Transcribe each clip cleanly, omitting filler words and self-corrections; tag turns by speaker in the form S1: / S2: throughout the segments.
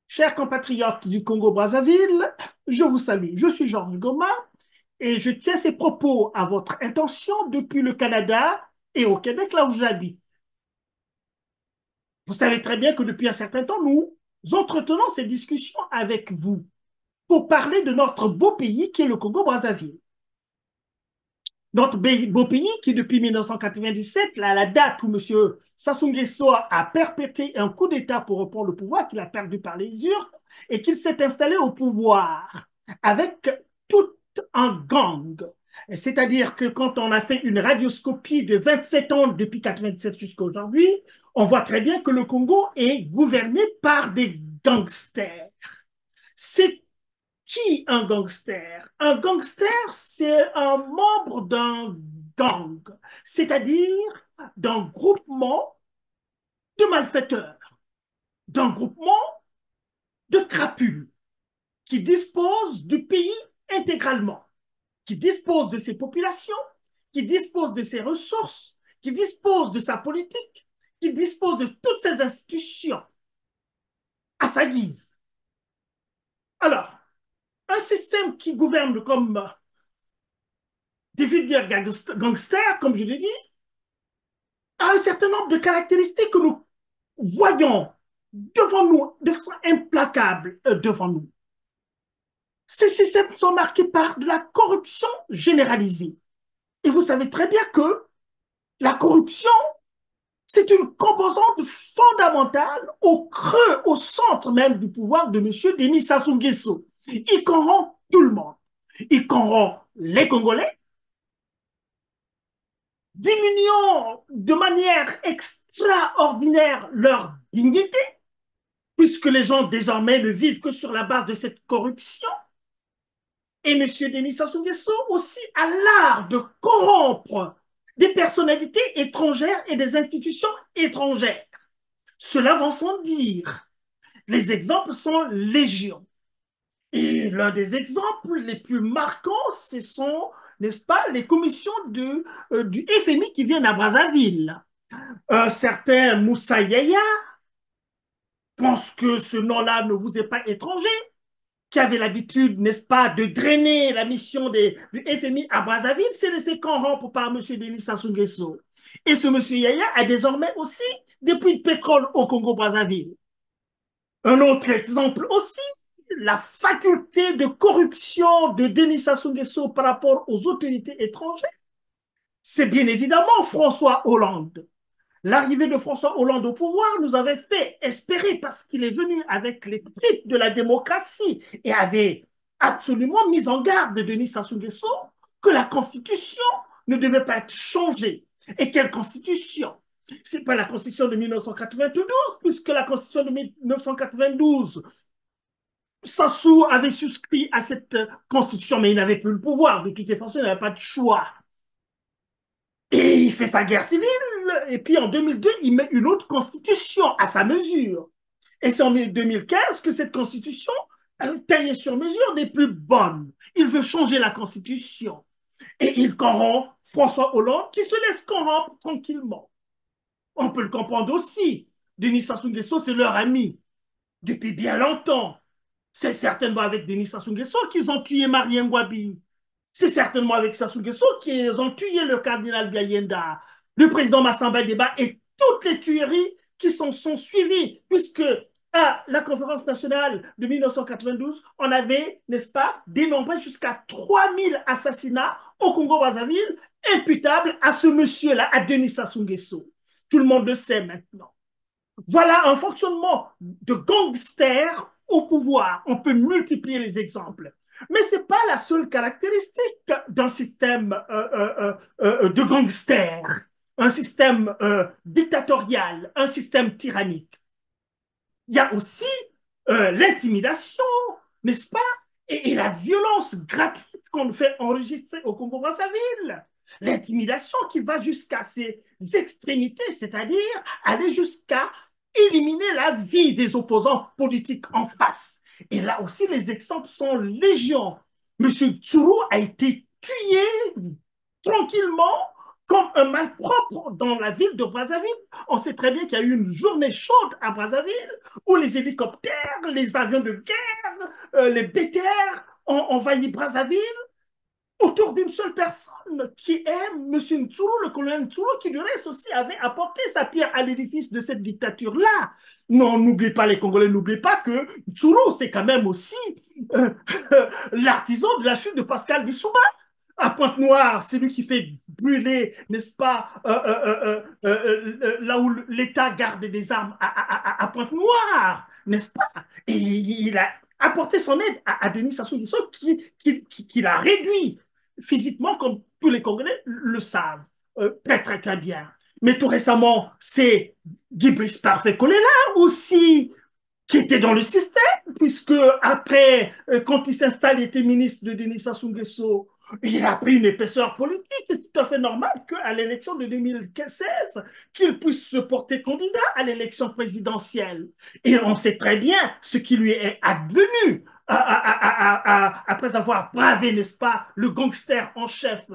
S1: Chers compatriotes du Congo-Brazzaville, je vous salue. Je suis Georges Goma et je tiens ces propos à votre intention depuis le Canada et au Québec, là où j'habite. Vous savez très bien que depuis un certain temps, nous entretenons ces discussions avec vous pour parler de notre beau pays qui est le Congo-Brazzaville. Notre beau pays qui, depuis 1997, là, la date où M. Sassou Nguesso a perpétré un coup d'État pour reprendre le pouvoir, qu'il a perdu par les urnes, et qu'il s'est installé au pouvoir avec tout un gang. C'est-à-dire que quand on a fait une radioscopie de 27 ans depuis 1997 jusqu'à aujourd'hui, on voit très bien que le Congo est gouverné par des gangsters. C'est qui un gangster? Un gangster, c'est un membre d'un gang, c'est-à-dire d'un groupement de malfaiteurs, d'un groupement de crapules qui dispose du pays intégralement, qui dispose de ses populations, qui dispose de ses ressources, qui dispose de sa politique, qui dispose de toutes ses institutions à sa guise. Alors, un système qui gouverne comme des vulgaires gangsters, comme je l'ai dit, a un certain nombre de caractéristiques que nous voyons devant nous, de façon implacable devant nous. Ces systèmes sont marqués par de la corruption généralisée. Et vous savez très bien que la corruption, c'est une composante fondamentale au creux, au centre même du pouvoir de M. Denis Sassou Nguesso. Il corrompt tout le monde. Il corrompt les Congolais, diminuant de manière extraordinaire leur dignité, puisque les gens désormais ne vivent que sur la base de cette corruption. Et M. Denis Sassou Nguesso aussi a l'art de corrompre des personnalités étrangères et des institutions étrangères. Cela va sans dire. Les exemples sont légion. Et l'un des exemples les plus marquants, ce sont, n'est-ce pas, les commissions du FMI qui viennent à Brazzaville. Un certain Moussa Yaya, je pense que ce nom-là ne vous est pas étranger, qui avait l'habitude, n'est-ce pas, de drainer la mission du FMI à Brazzaville, s'est laissé corrompre par M. Denis Sassou Nguesso. Et ce M. Yaya a désormais aussi des puits de pétrole au Congo-Brazzaville. Un autre exemple aussi, la faculté de corruption de Denis Sassou Nguesso par rapport aux autorités étrangères, c'est bien évidemment François Hollande. L'arrivée de François Hollande au pouvoir nous avait fait espérer, parce qu'il est venu avec les tripes de la démocratie et avait absolument mis en garde Denis Sassou Nguesso que la Constitution ne devait pas être changée. Et quelle Constitution? Ce n'est pas la Constitution de 1992, puisque la Constitution de 1992, Sassou avait souscrit à cette Constitution, mais il n'avait plus le pouvoir. De toute façon, il n'avait pas de choix. Et il fait sa guerre civile. Et puis en 2002, il met une autre constitution à sa mesure. Et c'est en 2015 que cette constitution, taillée sur mesure, n'est plus bonne. Il veut changer la constitution. Et il corrompt François Hollande qui se laisse corrompre tranquillement. On peut le comprendre aussi. Denis Sassou Nguesso, c'est leur ami depuis bien longtemps. C'est certainement avec Denis Sassou Nguesso qu'ils ont tué Marie Ngouabi. C'est certainement avec Sassou Nguesso qu'ils ont tué le cardinal Biayenda, le président Massamba Deba et toutes les tueries qui sont suivies, puisque à la conférence nationale de 1992, on avait, n'est-ce pas, dénombré jusqu'à 3000 assassinats au Congo-Brazzaville imputables à ce monsieur-là, à Denis Sassou Nguesso. Tout le monde le sait maintenant. Voilà un fonctionnement de gangster au pouvoir. On peut multiplier les exemples. Mais ce n'est pas la seule caractéristique d'un système de gangsters, un système dictatorial, un système tyrannique. Il y a aussi l'intimidation, n'est-ce pas? Et la violence gratuite qu'on fait enregistrer au Congo-Brazzaville. L'intimidation qui va jusqu'à ses extrémités, c'est-à-dire aller jusqu'à éliminer la vie des opposants politiques en face. Et là aussi, les exemples sont légion. Monsieur Tsuru a été tué tranquillement comme un malpropre dans la ville de Brazzaville. On sait très bien qu'il y a eu une journée chaude à Brazzaville où les hélicoptères, les avions de guerre, les BTR ont envahi Brazzaville autour d'une seule personne qui est M. Ntsuru, le colonel Ntsuru, qui du reste aussi avait apporté sa pierre à l'édifice de cette dictature-là. Non, n'oubliez pas, les Congolais, n'oubliez pas que Ntsuru, c'est quand même aussi euh, l'artisan de la chute de Pascal Lissouba. À Pointe-Noire, c'est lui qui fait brûler, n'est-ce pas, là où l'État garde des armes à Pointe-Noire, n'est-ce pas? Et il a apporté son aide à Denis Sassou Nguesso qui l'a réduit physiquement, comme tous les Congolais le savent très, très, très bien. Mais tout récemment, c'est Guy Brice Parfait Kolela aussi qui était dans le système, puisque après, quand il s'installe, il était ministre de Denis Sassou Nguesso, il a pris une épaisseur politique. C'est tout à fait normal qu'à l'élection de 2016, qu'il puisse se porter candidat à l'élection présidentielle. Et on sait très bien ce qui lui est advenu après avoir bravé, n'est-ce pas, le gangster en chef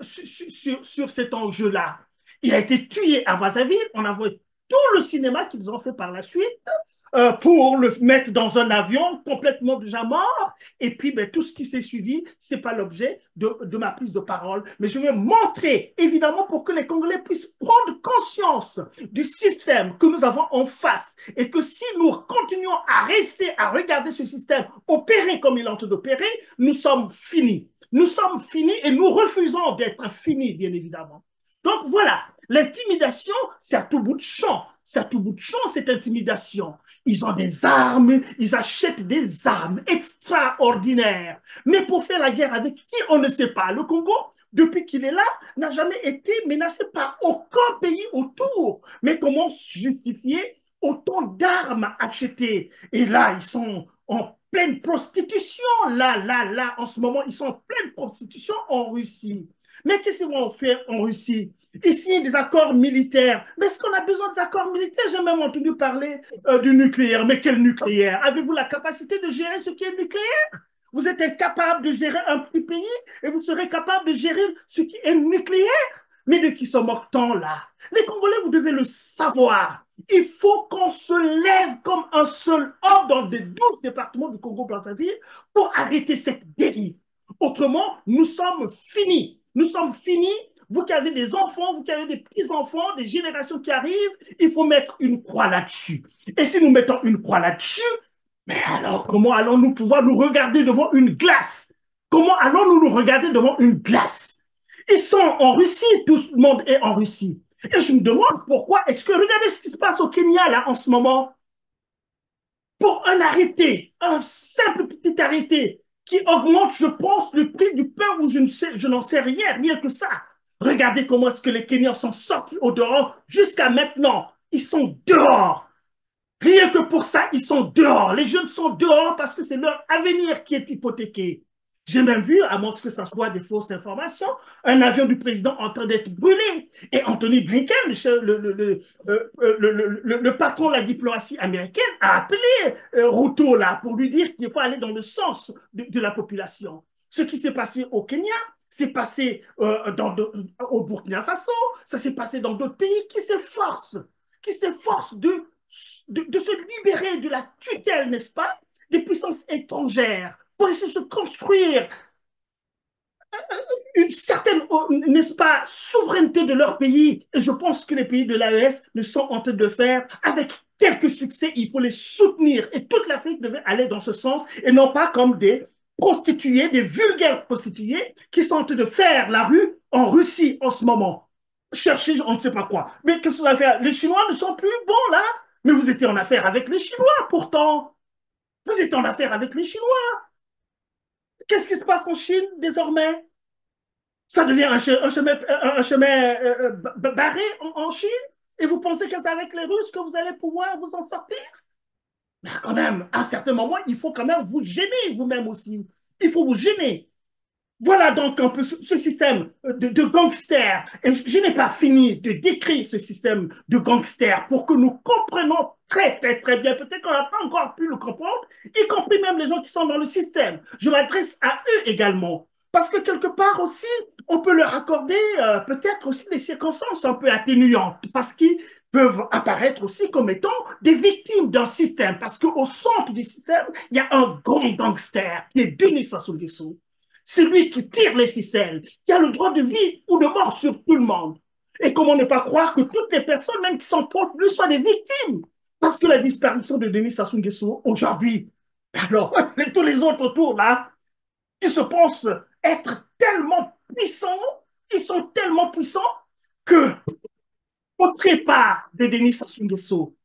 S1: sur cet enjeu-là. Il a été tué à Brazzaville. On a vu tout le cinéma qu'ils ont fait par la suite pour le mettre dans un avion complètement déjà mort. Et puis, ben, tout ce qui s'est suivi, ce n'est pas l'objet de ma prise de parole. Mais je vais montrer, évidemment, pour que les Congolais puissent prendre conscience du système que nous avons en face. Et que si nous continuons à rester à regarder ce système opérer comme il est en train d'opérer, nous sommes finis. Nous sommes finis et nous refusons d'être finis, bien évidemment. Donc voilà, l'intimidation, c'est à tout bout de champ. C'est à tout bout de champ, cette intimidation. Ils ont des armes, ils achètent des armes extraordinaires. Mais pour faire la guerre avec qui, on ne sait pas. Le Congo, depuis qu'il est là, n'a jamais été menacé par aucun pays autour. Mais comment justifier autant d'armes achetées? Et là, ils sont en pleine prostitution. Là, en ce moment, ils sont en pleine prostitution en Russie. Mais qu'est-ce qu'ils vont faire en Russie? Ils signent des accords militaires. Mais est-ce qu'on a besoin d'accords militaires? J'ai même entendu parler du nucléaire. Mais quel nucléaire? Avez-vous la capacité de gérer ce qui est nucléaire? Vous êtes incapable de gérer un petit pays et vous serez capable de gérer ce qui est nucléaire? Mais de qui se moque-t-on là? Les Congolais, vous devez le savoir. Il faut qu'on se lève comme un seul homme dans les 12 départements du Congo-Brazzaville pour arrêter cette dérive. Autrement, nous sommes finis. Nous sommes finis. Vous qui avez des enfants, vous qui avez des petits-enfants, des générations qui arrivent, il faut mettre une croix là-dessus. Et si nous mettons une croix là-dessus, mais alors comment allons-nous pouvoir nous regarder devant une glace? Comment allons-nous nous regarder devant une glace? Ils sont en Russie, tout le monde est en Russie. Et je me demande pourquoi est-ce que, regardez ce qui se passe au Kenya là en ce moment, pour un arrêté, un simple petit arrêté qui augmente, je pense, le prix du pain ou je n'en sais rien, rien que ça. Regardez comment est-ce que les Kenyans sont sortis au dehors jusqu'à maintenant. Ils sont dehors. Rien que pour ça, ils sont dehors. Les jeunes sont dehors parce que c'est leur avenir qui est hypothéqué. J'ai même vu, à moins que ça soit des fausses informations, un avion du président en train d'être brûlé. Et Anthony Blinken, le patron de la diplomatie américaine, a appelé Ruto là pour lui dire qu'il faut aller dans le sens de la population. Ce qui s'est passé au Kenya, s'est passé au Burkina Faso, ça s'est passé dans d'autres pays qui s'efforcent de se libérer de la tutelle, n'est-ce pas, des puissances étrangères pour essayer de se construire une certaine, n'est-ce pas, souveraineté de leur pays. Et je pense que les pays de l'AES le sont en train de faire avec quelques succès. Il faut les soutenir. Et toute l'Afrique devait aller dans ce sens et non pas comme des prostituées, des vulgaires prostituées qui sont en train de faire la rue en Russie en ce moment. Chercher, on ne sait pas quoi. Mais qu'est-ce que vous allez faire? Les Chinois ne sont plus bons là. Mais vous étiez en affaire avec les Chinois pourtant. Vous étiez en affaire avec les Chinois. Qu'est-ce qui se passe en Chine désormais? Ça devient un chemin barré en Chine et vous pensez que c'est avec les Russes que vous allez pouvoir vous en sortir? Mais quand même, à un certain moment, il faut quand même vous gêner vous-même aussi. Il faut vous gêner. Voilà donc un peu ce système de gangsters. Et je n'ai pas fini de décrire ce système de gangsters pour que nous comprenions très, très, très bien. Peut-être qu'on n'a pas encore pu le comprendre, y compris même les gens qui sont dans le système. Je m'adresse à eux également. Parce que quelque part aussi, on peut leur accorder peut-être aussi des circonstances un peu atténuantes, parce qu'ils peuvent apparaître aussi comme étant des victimes d'un système. Parce qu'au centre du système, il y a un grand gangster qui est Denis Sassou Nguesso. C'est lui qui tire les ficelles, qui a le droit de vie ou de mort sur tout le monde. Et comment ne pas croire que toutes les personnes, même qui sont proches de lui, soient des victimes? Parce que la disparition de Denis Sassou Nguesso aujourd'hui, alors tous les autres autour là, qui se pensent être tellement puissants, ils sont tellement puissants que au trépas de Denis Sassou Nguesso,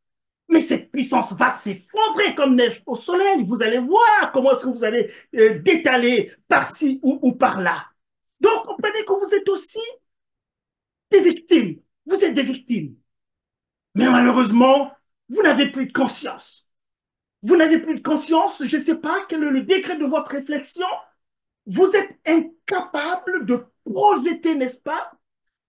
S1: mais cette puissance va s'effondrer comme neige au soleil. Vous allez voir comment est-ce que vous allez détaler par-ci ou par-là. Donc, comprenez que vous êtes aussi des victimes. Vous êtes des victimes. Mais malheureusement, vous n'avez plus de conscience. Vous n'avez plus de conscience. Je ne sais pas quel est le degré de votre réflexion. Vous êtes incapable de projeter, n'est-ce pas,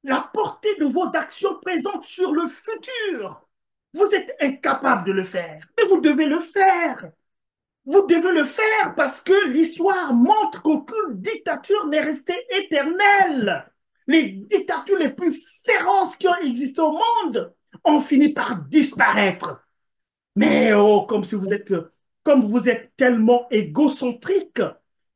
S1: la portée de vos actions présentes sur le futur. Vous êtes incapable de le faire, mais vous devez le faire. Vous devez le faire parce que l'histoire montre qu'aucune dictature n'est restée éternelle. Les dictatures les plus féroces qui ont existé au monde ont fini par disparaître. Mais oh, comme vous êtes tellement égocentrique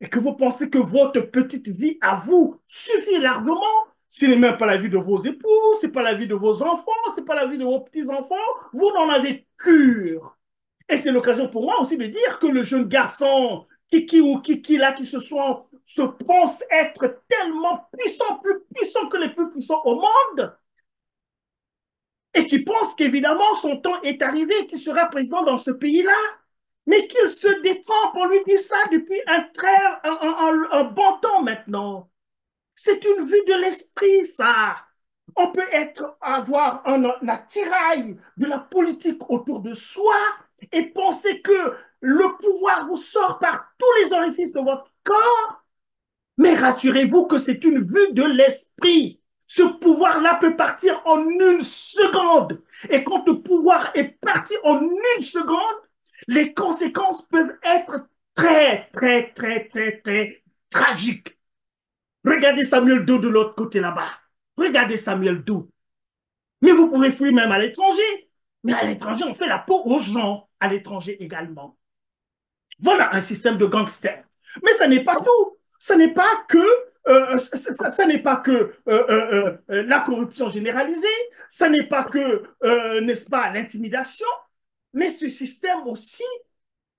S1: et que vous pensez que votre petite vie à vous suffit largement, ce n'est même pas la vie de vos époux, ce n'est pas la vie de vos enfants, ce n'est pas la vie de vos petits-enfants, vous n'en avez cure. Et c'est l'occasion pour moi aussi de dire que le jeune garçon, Kiki ou Kiki là, se pense être tellement puissant, plus puissant que les plus puissants au monde, et qui pense qu'évidemment son temps est arrivé, qu'il sera président dans ce pays-là, mais qu'il se détrompe, on lui dit ça depuis un bon temps maintenant. C'est une vue de l'esprit, ça. On peut avoir un attirail de la politique autour de soi et penser que le pouvoir vous sort par tous les orifices de votre corps, mais rassurez-vous que c'est une vue de l'esprit. Ce pouvoir-là peut partir en une seconde. Et quand le pouvoir est parti en une seconde, les conséquences peuvent être très, très, très, très, très tragiques. Regardez Samuel Doe de l'autre côté là-bas. Regardez Samuel Doe. Mais vous pouvez fuir même à l'étranger. Mais à l'étranger, on fait la peau aux gens à l'étranger également. Voilà un système de gangsters. Mais ce n'est pas tout. Ce n'est pas que, la corruption généralisée, ce n'est pas que, n'est-ce pas, l'intimidation, mais ce système aussi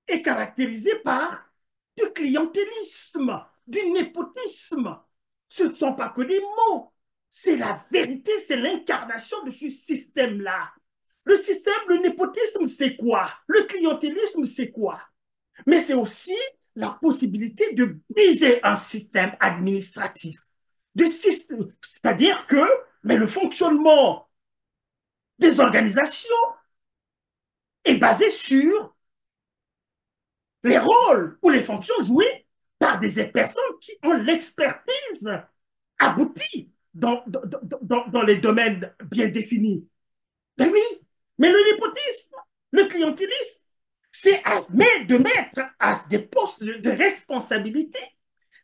S1: est caractérisé par du clientélisme, du népotisme. Ce ne sont pas que des mots, c'est la vérité, c'est l'incarnation de ce système-là. Le système, le népotisme, c'est quoi? Le clientélisme, c'est quoi? Mais c'est aussi la possibilité de briser un système administratif. C'est-à-dire que mais le fonctionnement des organisations est basé sur les rôles ou les fonctions jouées par des personnes qui ont l'expertise aboutie dans les domaines bien définis. Ben oui, mais le népotisme, le clientélisme, c'est de mettre à des postes de responsabilité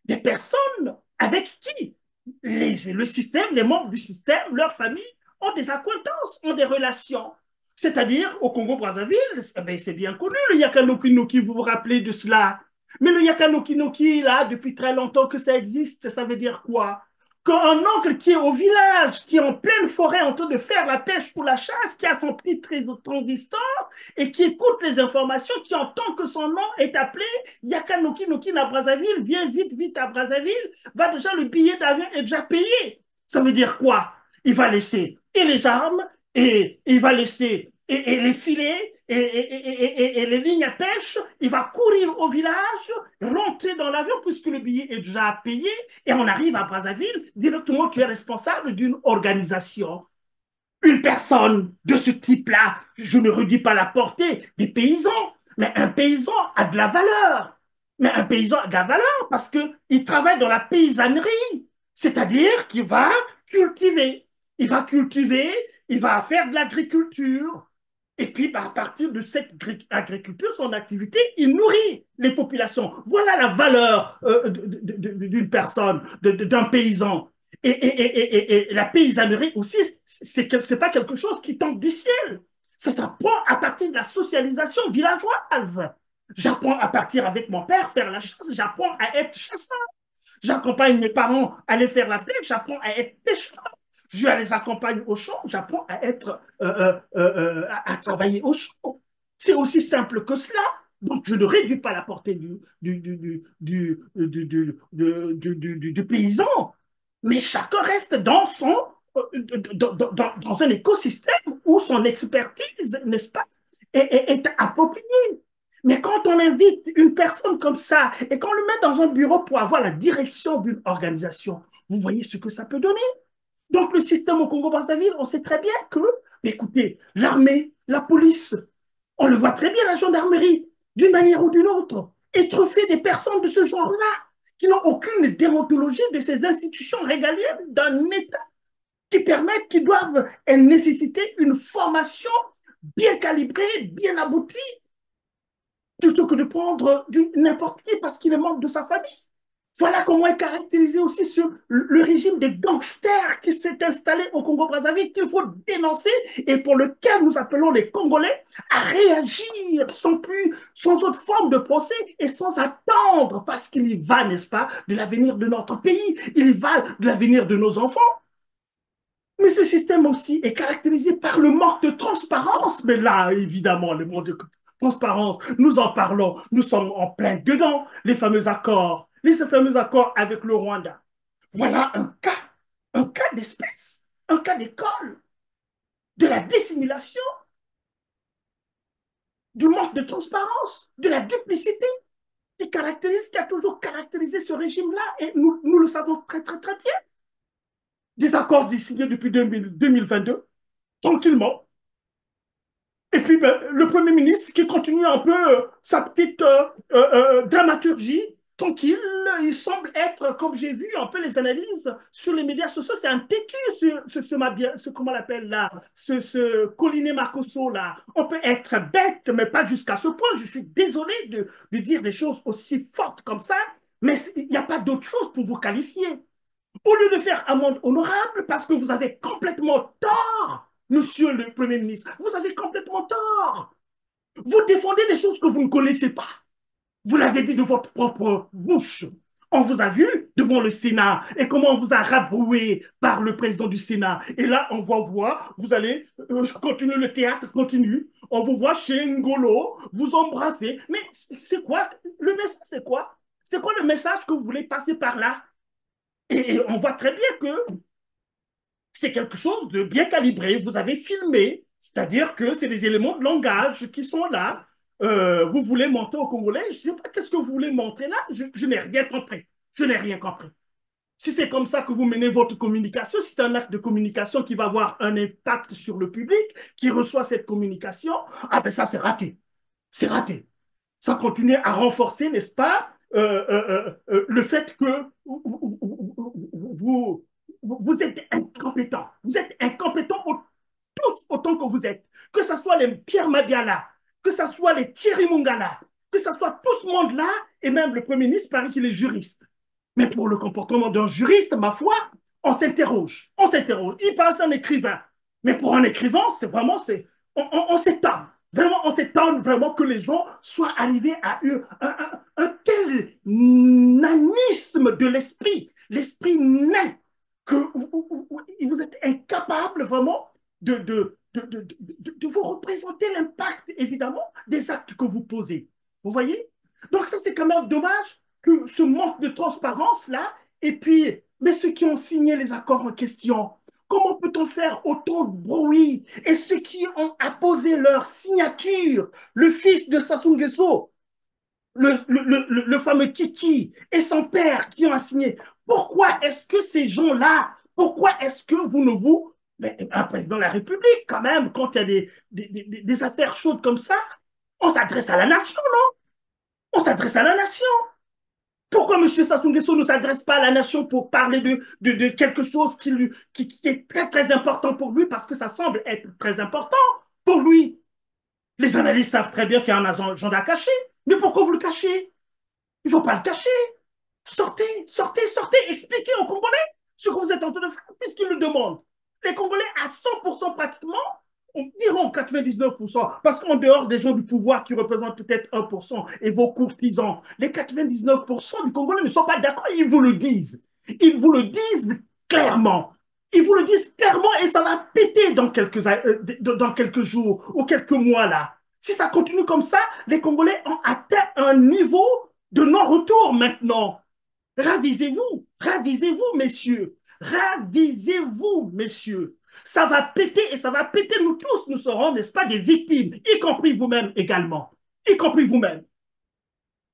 S1: des personnes avec qui le système, les membres du système, leurs familles ont des acquaintances, ont des relations. C'est-à-dire, au Congo-Brazzaville, c'est bien connu, le Yakanokinoki, vous vous rappelez de cela. Mais le Yakanokinoki, là, depuis très longtemps que ça existe, ça veut dire quoi? Qu'un oncle qui est au village, qui est en pleine forêt en train de faire la pêche ou la chasse, qui a son petit transistor et qui écoute les informations, qui entend que son nom est appelé Yakanoki Noki à Brazzaville, viens vite, vite à Brazzaville, va déjà, le billet d'avion est déjà payé. Ça veut dire quoi? Il va laisser et les armes, et il va laisser et les filets, et les lignes à pêche, il va courir au village, rentrer dans l'avion puisque le billet est déjà payé, et on arrive à Brazzaville, directement tu es responsable d'une organisation. Une personne de ce type-là, je ne redis pas la portée des paysans, mais un paysan a de la valeur. Mais un paysan a de la valeur parce qu'il travaille dans la paysannerie, c'est-à-dire qu'il va cultiver. Il va cultiver, il va faire de l'agriculture. Et puis, bah, à partir de cette agriculture, son activité, il nourrit les populations. Voilà la valeur d'une personne, d'un paysan. Et la paysannerie aussi, c'est pas quelque chose qui tombe du ciel. Ça s'apprend à partir de la socialisation villageoise. J'apprends à partir avec mon père faire la chasse, j'apprends à être chasseur. J'accompagne mes parents à aller faire la pêche, j'apprends à être pêcheur. Je les accompagne au champ, j'apprends à être, à travailler au champ. C'est aussi simple que cela. Donc, je ne réduis pas la portée du paysan, mais chacun reste dans dans un écosystème où son expertise, n'est-ce pas, est appropriée. Mais quand on invite une personne comme ça et qu'on le met dans un bureau pour avoir la direction d'une organisation, vous voyez ce que ça peut donner. Donc le système au Congo-Brazzaville, on sait très bien que, écoutez, l'armée, la police, on le voit très bien, la gendarmerie, d'une manière ou d'une autre, étouffer des personnes de ce genre-là, qui n'ont aucune déontologie de ces institutions régaliennes d'un État qui permettent, qui doivent nécessiter une formation bien calibrée, bien aboutie, plutôt que de prendre n'importe qui parce qu'il est membre de sa famille. Voilà comment est caractérisé aussi le régime des gangsters qui s'est installé au Congo-Brazzaville, qu'il faut dénoncer et pour lequel nous appelons les Congolais à réagir sans autre forme de procès et sans attendre, parce qu'il y va, n'est-ce pas, de l'avenir de notre pays, il y va de l'avenir de nos enfants. Mais ce système aussi est caractérisé par le manque de transparence. Mais là, évidemment, le manque de transparence, nous en parlons, nous sommes en plein dedans, les fameux accords avec le Rwanda. Voilà un cas d'espèce, un cas d'école, de la dissimulation, du manque de transparence, de la duplicité qui a toujours caractérisé ce régime-là, et nous le savons très, très, très bien. Des accords signés depuis 2022, tranquillement. Et puis, ben, le Premier ministre qui continue un peu sa petite dramaturgie, tranquille, il semble être, comme j'ai vu un peu les analyses sur les médias sociaux, c'est un têtu, comment on l'appelle là, ce Collinet Marcosso là. On peut être bête, mais pas jusqu'à ce point. Je suis désolé de dire des choses aussi fortes comme ça, mais il n'y a pas d'autre chose pour vous qualifier. Au lieu de faire amende honorable, parce que vous avez complètement tort, monsieur le Premier ministre, vous avez complètement tort. Vous défendez des choses que vous ne connaissez pas. Vous l'avez dit de votre propre bouche. On vous a vu devant le Sénat et comment on vous a rabroué par le président du Sénat. Et là, on va voir, vous allez continuer le théâtre, continue. On vous voit chez Ngolo, vous embrasser. Mais c'est quoi? Le message, c'est quoi? C'est quoi le message que vous voulez passer par là? Et on voit très bien que c'est quelque chose de bien calibré. Vous avez filmé, c'est-à-dire que c'est des éléments de langage qui sont là. Vous voulez montrer aux Congolais, je ne sais pas qu'est-ce que vous voulez montrer là, je n'ai rien compris. Je n'ai rien compris. Si c'est comme ça que vous menez votre communication, si c'est un acte de communication qui va avoir un impact sur le public, qui reçoit cette communication, ah ben ça c'est raté. C'est raté. Ça continue à renforcer, n'est-ce pas, le fait que vous êtes incompétents. Vous êtes incompétents tous autant que vous êtes. Que ce soit les Pierre Madiala, que ce soit les Thierry Mungala, que ce soit tout ce monde-là, et même le Premier ministre paraît qu'il est juriste. Mais pour le comportement d'un juriste, ma foi, on s'interroge. On s'interroge. Il passe un écrivain. Mais pour un écrivain, c'est vraiment, on s'étonne. Vraiment, on s'étonne vraiment que les gens soient arrivés à un tel nanisme de l'esprit, l'esprit nain, que vous êtes incapable vraiment de vous représenter l'impact, évidemment, des actes que vous posez. Vous voyez? Donc ça, c'est quand même dommage que ce manque de transparence-là, et puis, mais ceux qui ont signé les accords en question, comment peut-on faire autant de bruit? Et ceux qui ont apposé leur signature, le fils de Sassou Nguesso, le fameux Kiki et son père qui ont signé. Pourquoi est-ce que ces gens-là, pourquoi est-ce que vous ne vous... Mais un président de la République, quand même, quand il y a des affaires chaudes comme ça, on s'adresse à la nation, non? On s'adresse à la nation. Pourquoi M. Sassou Nguesso ne s'adresse pas à la nation pour parler de quelque chose qui est très, très important pour lui, parce que ça semble être très important pour lui? Les analystes savent très bien qu'il y a un agenda caché. Mais pourquoi vous le cachez? Il ne faut pas le cacher. Sortez, sortez, sortez, expliquez aux Congolais ce que vous êtes en train de faire, puisqu'ils le demandent. Les Congolais, à 100% pratiquement, on diront 99%, parce qu'en dehors des gens du pouvoir qui représentent peut-être 1% et vos courtisans, les 99% du Congolais ne sont pas d'accord, ils vous le disent. Ils vous le disent clairement. Ils vous le disent clairement et ça va péter dans quelques jours ou quelques mois là. Si ça continue comme ça, les Congolais ont atteint un niveau de non-retour maintenant. Ravisez-vous, messieurs. Ravisez-vous, messieurs. Ça va péter et ça va péter nous tous. Nous serons, n'est-ce pas, des victimes, y compris vous-même également. Y compris vous-même.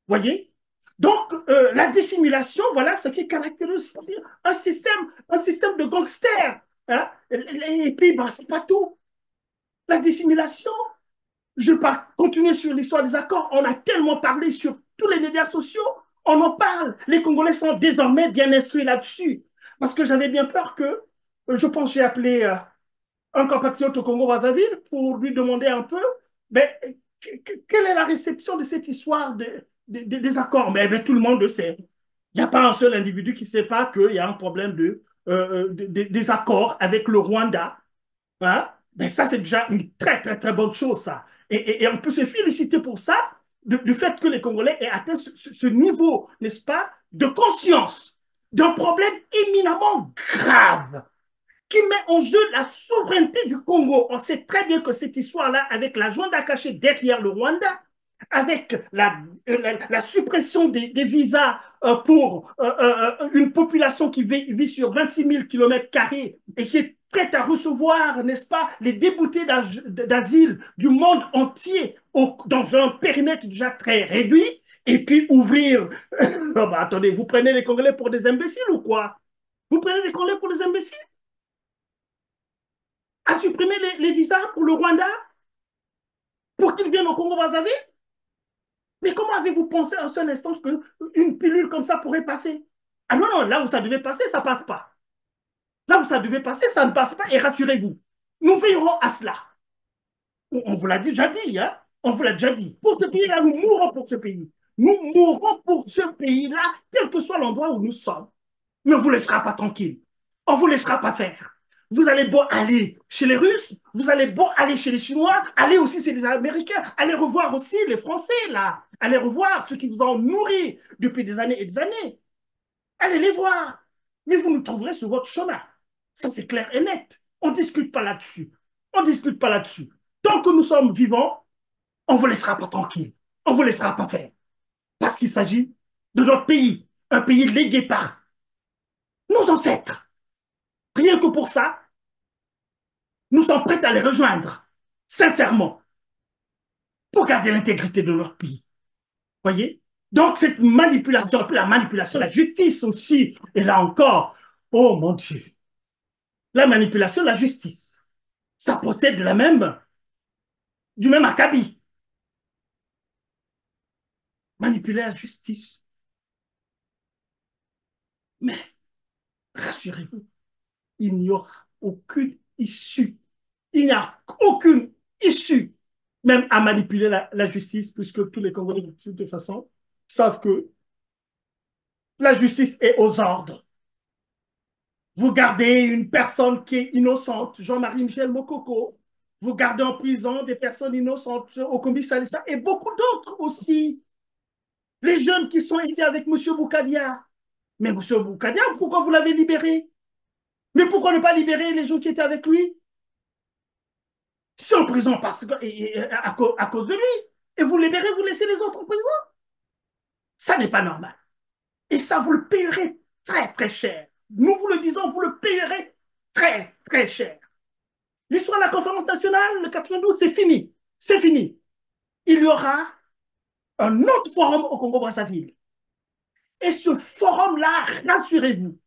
S1: Voyez? Donc, la dissimulation, voilà ce qui caractérise un système de gangsters. Hein? Et puis, bah, c'est pas tout. La dissimulation, je ne vais pas continuer sur l'histoire des accords. On a tellement parlé sur tous les médias sociaux. On en parle. Les Congolais sont désormais bien instruits là-dessus. Parce que j'avais bien peur que, je pense, j'ai appelé un compatriote au Congo-Brazzaville pour lui demander un peu, mais, quelle est la réception de cette histoire des accords? Mais tout le monde le sait. Il n'y a pas un seul individu qui ne sait pas qu'il y a un problème des accords avec le Rwanda. Hein? Ben ça, c'est déjà une très, très, très bonne chose, ça. Et on peut se féliciter pour ça, du fait que les Congolais aient atteint ce niveau, n'est-ce pas, de conscience d'un problème éminemment grave qui met en jeu la souveraineté du Congo. On sait très bien que cette histoire-là, avec la Rwanda cachée derrière le Rwanda, avec la suppression des visas pour une population qui vit sur 26 000 kilomètres carrés et qui est prête à recevoir, n'est-ce pas, les déboutés d'asile du monde entier dans un périmètre déjà très réduit, et puis ouvrir... Non, bah, attendez, vous prenez les Congolais pour des imbéciles ou quoi? Vous prenez les Congolais pour des imbéciles? À supprimer les visas pour le Rwanda pour qu'ils viennent au Congo-Brazzaville? Mais comment avez-vous pensé un seul instant qu'une pilule comme ça pourrait passer? Ah non, non, là où ça devait passer, ça ne passe pas. Là où ça devait passer, ça ne passe pas et rassurez-vous, nous veillerons à cela. On vous l'a déjà dit, hein? On vous l'a déjà dit. Pour ce pays-là, nous mourrons pour ce pays. Nous mourrons pour ce pays-là, quel que soit l'endroit où nous sommes. Mais on ne vous laissera pas tranquille. On ne vous laissera pas faire. Vous allez beau aller chez les Russes, vous allez beau aller chez les Chinois, allez aussi chez les Américains, allez revoir aussi les Français, là. Allez revoir ceux qui vous ont nourri depuis des années et des années. Allez les voir. Mais vous nous trouverez sur votre chemin. Ça, c'est clair et net. On ne discute pas là-dessus. On ne discute pas là-dessus. Tant que nous sommes vivants, on ne vous laissera pas tranquille. On ne vous laissera pas faire. Parce qu'il s'agit de notre pays, un pays légué par nos ancêtres. Rien que pour ça, nous sommes prêts à les rejoindre, sincèrement, pour garder l'intégrité de notre pays. Voyez? Donc, cette manipulation, la manipulation, la justice aussi, et là encore, oh mon Dieu, la manipulation, la justice, ça possède du même acabit. Manipuler la justice. Mais, rassurez-vous, il n'y aura aucune issue. Il n'y a aucune issue, même à manipuler la justice, puisque tous les Congolais, de toute façon, savent que la justice est aux ordres. Vous gardez une personne qui est innocente, Jean-Marie Michel Mokoko. Vous gardez en prison des personnes innocentes, Okombi Salissa, et beaucoup d'autres aussi. Les jeunes qui sont été avec M. Boukadia. Mais M. Boukadia, pourquoi vous l'avez libéré? Mais pourquoi ne pas libérer les gens qui étaient avec lui? C'est en prison à cause de lui. Et vous libérez, vous laissez les autres en prison. Ça n'est pas normal. Et ça, vous le payerez très, très cher. Nous vous le disons, vous le payerez très, très cher. L'histoire de la conférence nationale, le 92, c'est fini. C'est fini. Il y aura un autre forum au Congo-Brazzaville. Et ce forum-là, rassurez-vous,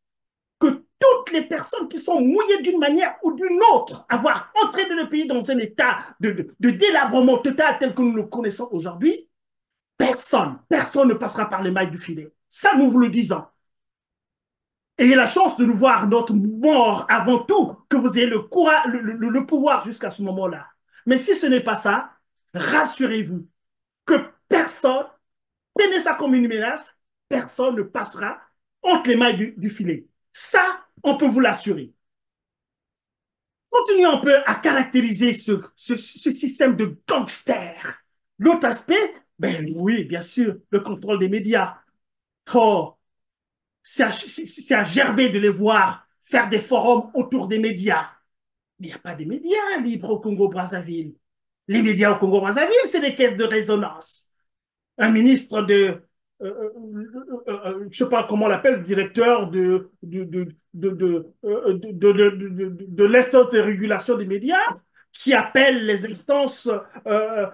S1: que toutes les personnes qui sont mouillées d'une manière ou d'une autre, avoir entraîné le pays dans un état de délabrement total tel que nous le connaissons aujourd'hui, personne ne passera par les mailles du filet. Ça, nous vous le disons. Ayez la chance de nous voir notre mort avant tout, que vous ayez le pouvoir jusqu'à ce moment-là. Mais si ce n'est pas ça, rassurez-vous que personne, prenez ça comme une menace, personne ne passera entre les mailles du filet. Ça, on peut vous l'assurer. Continuons un peu à caractériser ce système de gangsters. L'autre aspect, ben oui, bien sûr, le contrôle des médias. Oh, c'est à gerber de les voir faire des forums autour des médias. Mais il n'y a pas de médias libres au Congo-Brazzaville. Les médias au Congo-Brazzaville, c'est des caisses de résonance. Un ministre je ne sais pas comment on l'appelle, le directeur de l'instance de régulation des médias, qui appelle les instances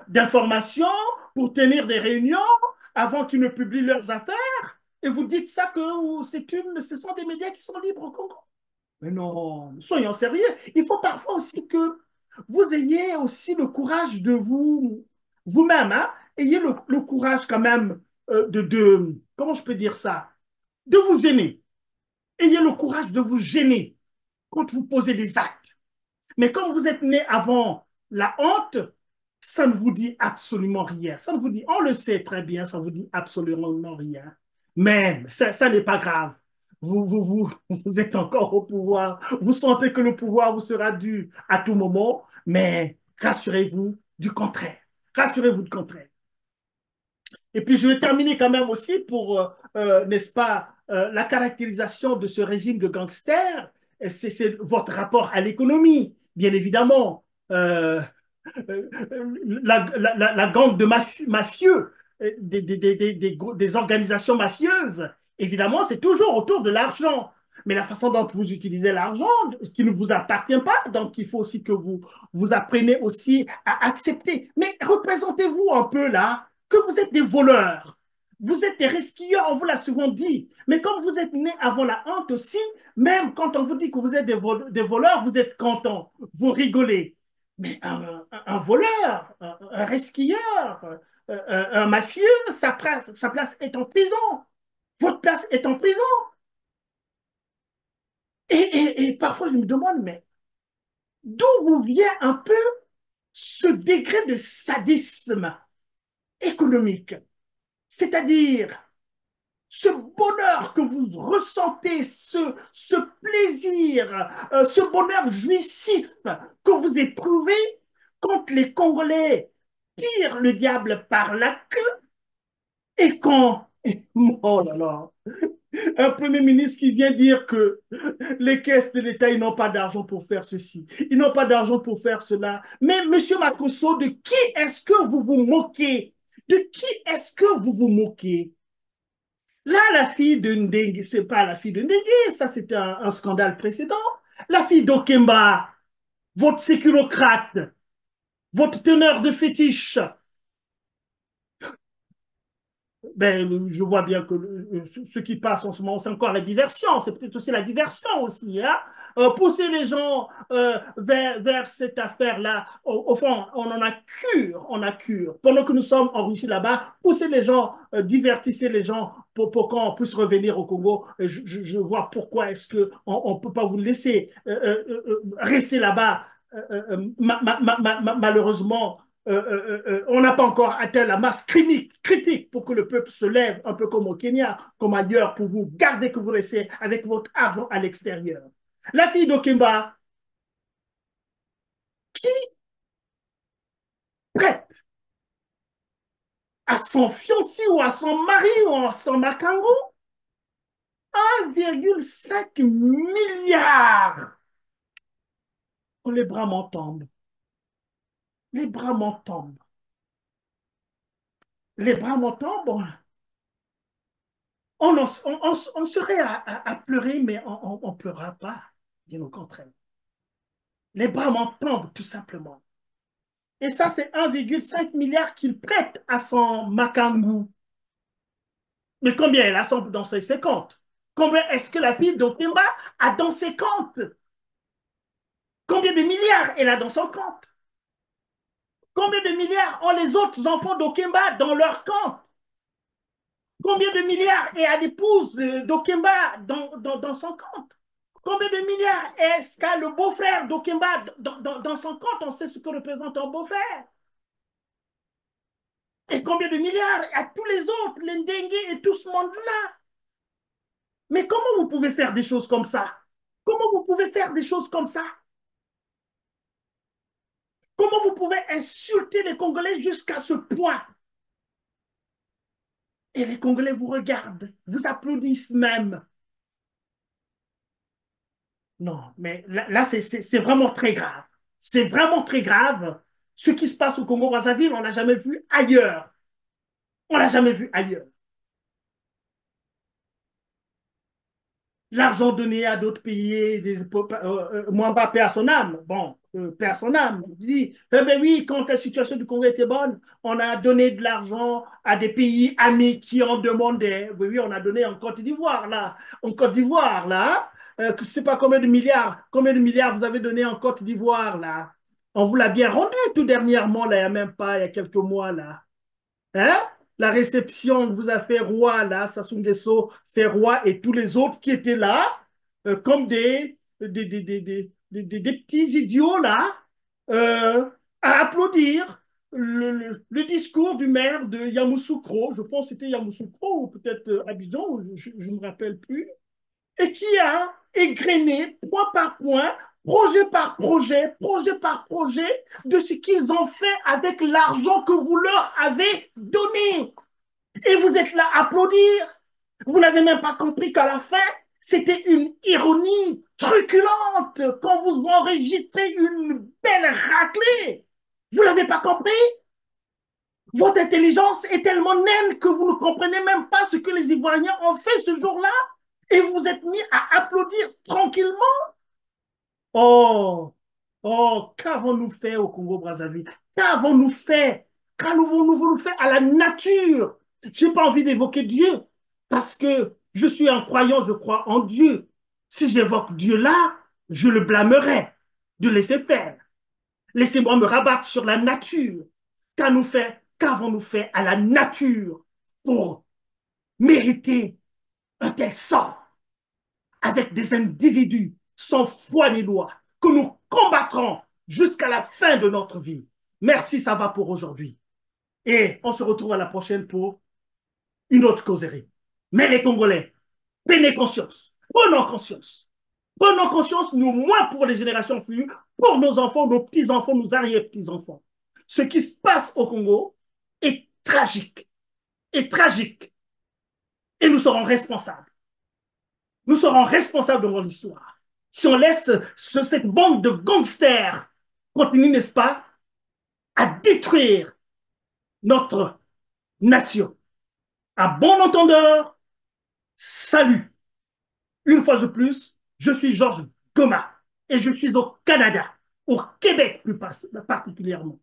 S1: d'information pour tenir des réunions avant qu'ils ne publient leurs affaires. Et vous dites ça que ce sont des médias qui sont libres au Congo. Mais non, soyons sérieux. Il faut parfois aussi que vous ayez aussi le courage de vous-même, hein? Ayez le courage quand même comment je peux dire ça? De vous gêner. Ayez le courage de vous gêner quand vous posez des actes. Mais quand vous êtes né avant la honte, ça ne vous dit absolument rien. Ça ne vous dit, on le sait très bien, ça ne vous dit absolument rien. Mais ça n'est pas grave. Vous êtes encore au pouvoir. Vous sentez que le pouvoir vous sera dû à tout moment, mais rassurez-vous du contraire. Rassurez-vous du contraire. Et puis, je vais terminer quand même aussi pour, n'est-ce pas, la caractérisation de ce régime de gangsters. C'est votre rapport à l'économie, bien évidemment. La gang de mafieux, des organisations mafieuses, évidemment, c'est toujours autour de l'argent. Mais la façon dont vous utilisez l'argent, qui ne vous appartient pas, donc il faut aussi que vous appreniez aussi à accepter. Mais représentez-vous un peu là que vous êtes des voleurs. Vous êtes des resquilleurs, on vous l'a souvent dit. Mais comme vous êtes nés avant la honte aussi, même quand on vous dit que vous êtes des voleurs, vous êtes contents, vous rigolez. Mais un voleur, un resquilleur, un mafieux, sa place est en prison. Votre place est en prison. Et parfois, je me demande, mais d'où vous vient un peu ce degré de sadisme économique? C'est-à-dire ce bonheur que vous ressentez, ce plaisir, ce bonheur jouissif que vous éprouvez quand les Congolais tirent le diable par la queue et quand, oh là là, un Premier ministre qui vient dire que les caisses de l'État, ils n'ont pas d'argent pour faire ceci, ils n'ont pas d'argent pour faire cela. Mais Monsieur Makosso, de qui est-ce que vous vous moquez? De qui est-ce que vous vous moquez? Là, la fille de Ndengue, c'est pas la fille de Ndengue, ça c'était un scandale précédent. La fille d'Okemba, votre sécurocrate, votre teneur de fétiche, ben, je vois bien que ce qui passe en ce moment, c'est encore la diversion. C'est peut-être aussi la diversion aussi. Hein? Pousser les gens vers cette affaire-là, au fond, on en a cure, on a cure. Pendant que nous sommes en Russie là-bas, pousser les gens, divertissez les gens pour qu'on puisse revenir au Congo. Je vois pourquoi est-ce qu'on ne peut pas vous laisser rester là-bas. Malheureusement, on n'a pas encore atteint la masse critique pour que le peuple se lève, un peu comme au Kenya, comme ailleurs, pour vous garder que vous restez avec votre argent à l'extérieur. La fille d'Okemba, qui prête à son fiancé ou à son mari ou à son macango 1,5 milliard. Oh, les bras m'en tombent. Les bras m'en tombent. Les bras m'en tombent. On serait à pleurer, mais on ne pleurera pas. Bien au contraire. Les bras m'en tombent, tout simplement. Et ça, c'est 1,5 milliard qu'il prête à son Makangu. Mais combien elle a dans ses comptes? Combien est-ce que la fille d'Okemba a dans ses comptes? Combien de milliards elle a dans son compte? Combien de milliards ont les autres enfants d'Okemba dans leur compte? Combien de milliards est à l'épouse d'Okemba dans son compte? Combien de milliards est-ce qu'a le beau-frère d'Okemba dans son compte? On sait ce que représente un beau-frère. Et combien de milliards à tous les autres, les Ndengue et tout ce monde-là. Mais comment vous pouvez faire des choses comme ça? Comment vous pouvez faire des choses comme ça? Comment vous pouvez insulter les Congolais jusqu'à ce point? Et les Congolais vous regardent, vous applaudissent même. Non, mais là c'est vraiment très grave. C'est vraiment très grave. Ce qui se passe au Congo-Brazzaville, on n'a jamais vu ailleurs. On l'a jamais vu ailleurs. L'argent donné à d'autres pays, Mwamba paix à son âme. Bon, paix à son âme. Il dit, eh ben oui, quand la situation du Congo était bonne, on a donné de l'argent à des pays amis qui en demandaient. Oui, oui, on a donné en Côte d'Ivoire, là. En Côte d'Ivoire, là. Je ne sais pas combien de milliards vous avez donné en Côte d'Ivoire, là. On vous l'a bien rendu tout dernièrement, là, il n'y a même pas, il y a quelques mois, là. Hein? La réception que vous a fait Roi, là, Sassou Nguesso fait Roi et tous les autres qui étaient là, comme des petits idiots, là, euh, à applaudir le discours du maire de Yamoussoukro, je pense que c'était Yamoussoukro ou peut-être Abidjan, je ne me rappelle plus, et qui a égrené point par point, projet par projet, de ce qu'ils ont fait avec l'argent que vous leur avez donné. Et vous êtes là à applaudir. Vous n'avez même pas compris qu'à la fin, c'était une ironie truculente quand vous enregistrez une belle raclée. Vous n'avez pas compris? Votre intelligence est tellement naine que vous ne comprenez même pas ce que les Ivoiriens ont fait ce jour-là et vous êtes mis à applaudir tranquillement. Oh, oh, qu'avons-nous fait au Congo-Brazzaville? Qu'avons-nous fait? Qu'avons-nous fait à la nature? Je n'ai pas envie d'évoquer Dieu parce que je suis un croyant, je crois en Dieu. Si j'évoque Dieu là, je le blâmerai de laisser faire. Laissez-moi me rabattre sur la nature. Qu'avons-nous fait à la nature pour mériter un tel sort avec des individus sans foi ni loi que nous combattrons jusqu'à la fin de notre vie? Merci, ça va pour aujourd'hui. Et on se retrouve à la prochaine pour une autre causerie. Mais les Congolais, prenez conscience, prenons conscience. Prenons conscience, nous, moins pour les générations futures, pour nos enfants, nos petits-enfants, nos arrière-petits-enfants. Ce qui se passe au Congo est tragique, est tragique. Et nous serons responsables. Nous serons responsables de notre histoire. Si on laisse cette bande de gangsters continuer, n'est-ce pas, à détruire notre nation. À bon entendeur, salut. Une fois de plus, je suis Georges Goma et je suis au Canada, au Québec plus particulièrement.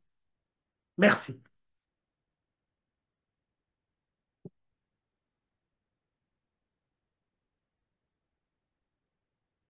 S1: Merci.